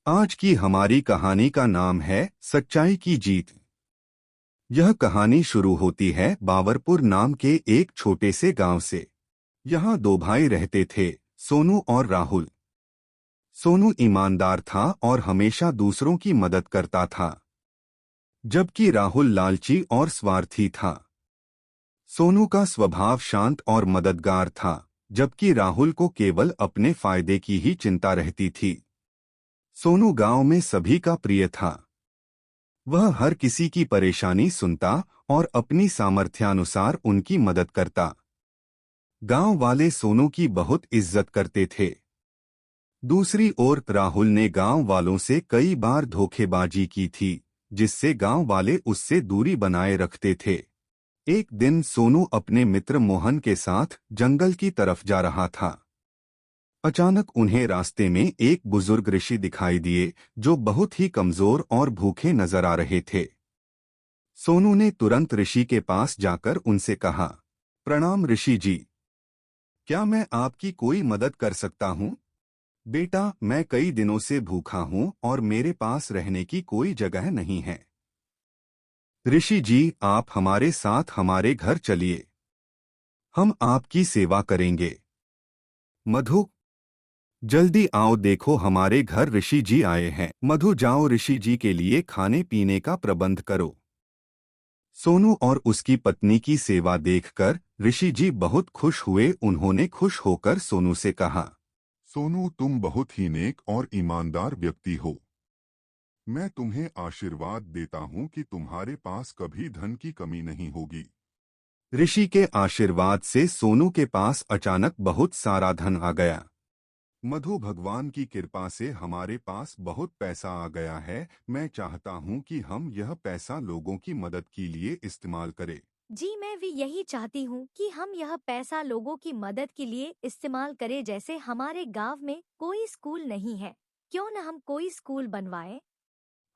आज की हमारी कहानी का नाम है सच्चाई की जीत। यह कहानी शुरू होती है बावरपुर नाम के एक छोटे से गांव से। यहाँ दो भाई रहते थे, सोनू और राहुल। सोनू ईमानदार था और हमेशा दूसरों की मदद करता था, जबकि राहुल लालची और स्वार्थी था। सोनू का स्वभाव शांत और मददगार था, जबकि राहुल को केवल अपने फायदे की ही चिंता रहती थी। सोनू गांव में सभी का प्रिय था। वह हर किसी की परेशानी सुनता और अपनी सामर्थ्यानुसार उनकी मदद करता। गांव वाले सोनू की बहुत इज्जत करते थे। दूसरी ओर राहुल ने गांव वालों से कई बार धोखेबाजी की थी, जिससे गांव वाले उससे दूरी बनाए रखते थे। एक दिन सोनू अपने मित्र मोहन के साथ जंगल की तरफ जा रहा था। अचानक उन्हें रास्ते में एक बुजुर्ग ऋषि दिखाई दिए, जो बहुत ही कमजोर और भूखे नजर आ रहे थे। सोनू ने तुरंत ऋषि के पास जाकर उनसे कहा, प्रणाम ऋषि जी, क्या मैं आपकी कोई मदद कर सकता हूँ? बेटा, मैं कई दिनों से भूखा हूँ और मेरे पास रहने की कोई जगह नहीं है। ऋषि जी, आप हमारे साथ हमारे घर चलिए, हम आपकी सेवा करेंगे। मधु, जल्दी आओ, देखो हमारे घर ऋषि जी आए हैं। मधु, जाओ ऋषि जी के लिए खाने पीने का प्रबंध करो। सोनू और उसकी पत्नी की सेवा देखकर ऋषि जी बहुत खुश हुए। उन्होंने खुश होकर सोनू से कहा, सोनू, तुम बहुत ही नेक और ईमानदार व्यक्ति हो। मैं तुम्हें आशीर्वाद देता हूँ कि तुम्हारे पास कभी धन की कमी नहीं होगी। ऋषि के आशीर्वाद से सोनू के पास अचानक बहुत सारा धन आ गया। मधु, भगवान की कृपा से हमारे पास बहुत पैसा आ गया है। मैं चाहता हूँ कि हम यह पैसा लोगों की मदद के लिए इस्तेमाल करें। जी, मैं भी यही चाहती हूँ कि हम यह पैसा लोगों की मदद के लिए इस्तेमाल करें। जैसे हमारे गांव में कोई स्कूल नहीं है, क्यों न हम कोई स्कूल बनवाएं?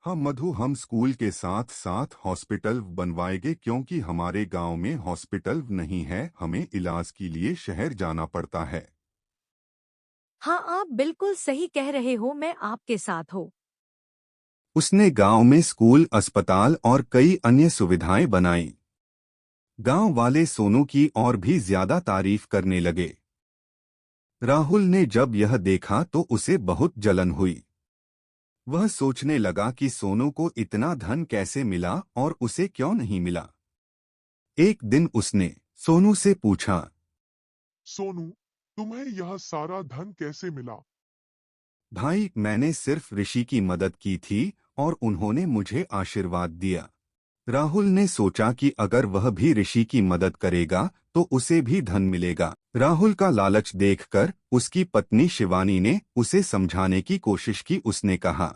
हाँ मधु, हम स्कूल के साथ साथ हॉस्पिटल बनवाएंगे, क्योंकि हमारे गांव में हॉस्पिटल नहीं है। हमें इलाज के लिए शहर जाना पड़ता है। हाँ, आप बिल्कुल सही कह रहे हो, मैं आपके साथ हूँ। उसने गांव में स्कूल, अस्पताल और कई अन्य सुविधाएं बनाई। गांव वाले सोनू की और भी ज्यादा तारीफ करने लगे। राहुल ने जब यह देखा तो उसे बहुत जलन हुई। वह सोचने लगा कि सोनू को इतना धन कैसे मिला और उसे क्यों नहीं मिला। एक दिन उसने सोनू से पूछा, सोनू, तुम्हें यह सारा धन कैसे मिला? भाई, मैंने सिर्फ ऋषि की मदद की थी और उन्होंने मुझे आशीर्वाद दिया। राहुल ने सोचा कि अगर वह भी ऋषि की मदद करेगा तो उसे भी धन मिलेगा। राहुल का लालच देखकर उसकी पत्नी शिवानी ने उसे समझाने की कोशिश की। उसने कहा,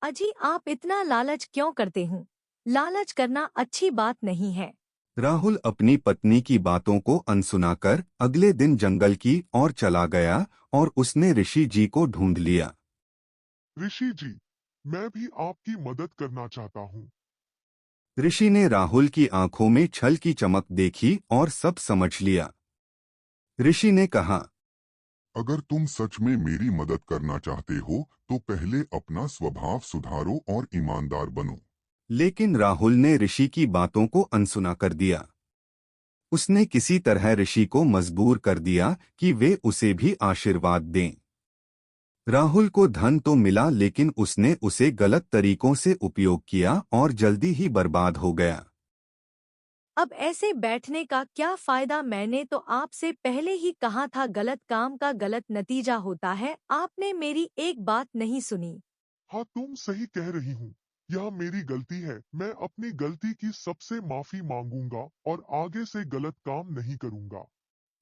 अजी, आप इतना लालच क्यों करते हैं? लालच करना अच्छी बात नहीं है। राहुल अपनी पत्नी की बातों को अनसुना कर अगले दिन जंगल की ओर चला गया और उसने ऋषि जी को ढूंढ लिया। ऋषि जी, मैं भी आपकी मदद करना चाहता हूँ। ऋषि ने राहुल की आंखों में छल की चमक देखी और सब समझ लिया। ऋषि ने कहा, अगर तुम सच में मेरी मदद करना चाहते हो तो पहले अपना स्वभाव सुधारो और ईमानदार बनो। लेकिन राहुल ने ऋषि की बातों को अनसुना कर दिया। उसने किसी तरह ऋषि को मजबूर कर दिया कि वे उसे भी आशीर्वाद दें। राहुल को धन तो मिला, लेकिन उसने उसे गलत तरीकों से उपयोग किया और जल्दी ही बर्बाद हो गया। अब ऐसे बैठने का क्या फायदा? मैंने तो आपसे पहले ही कहा था, गलत काम का गलत नतीजा होता है। आपने मेरी एक बात नहीं सुनी। हाँ, तुम सही कह रही हूँ। यह मेरी गलती है। मैं अपनी गलती की सबसे माफी मांगूंगा और आगे से गलत काम नहीं करूंगा।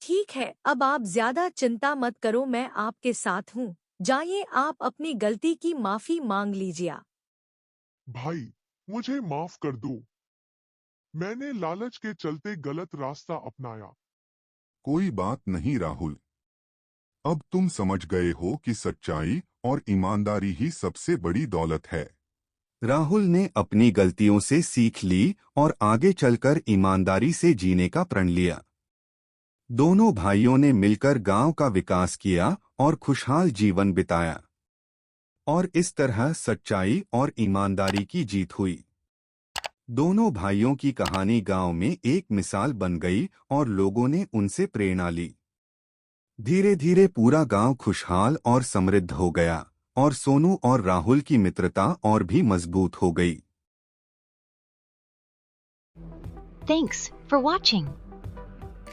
ठीक है, अब आप ज्यादा चिंता मत करो, मैं आपके साथ हूँ। जाइए, आप अपनी गलती की माफी मांग लीजिए। भाई, मुझे माफ कर दो। मैंने लालच के चलते गलत रास्ता अपनाया। कोई बात नहीं राहुल, अब तुम समझ गए हो कि सच्चाई और ईमानदारी ही सबसे बड़ी दौलत है। राहुल ने अपनी गलतियों से सीख ली और आगे चलकर ईमानदारी से जीने का प्रण लिया। दोनों भाइयों ने मिलकर गांव का विकास किया और खुशहाल जीवन बिताया। और इस तरह सच्चाई और ईमानदारी की जीत हुई। दोनों भाइयों की कहानी गांव में एक मिसाल बन गई और लोगों ने उनसे प्रेरणा ली। धीरे धीरे पूरा गांव खुशहाल और समृद्ध हो गया और सोनू और राहुल की मित्रता और भी मजबूत हो गई। Thanks for watching.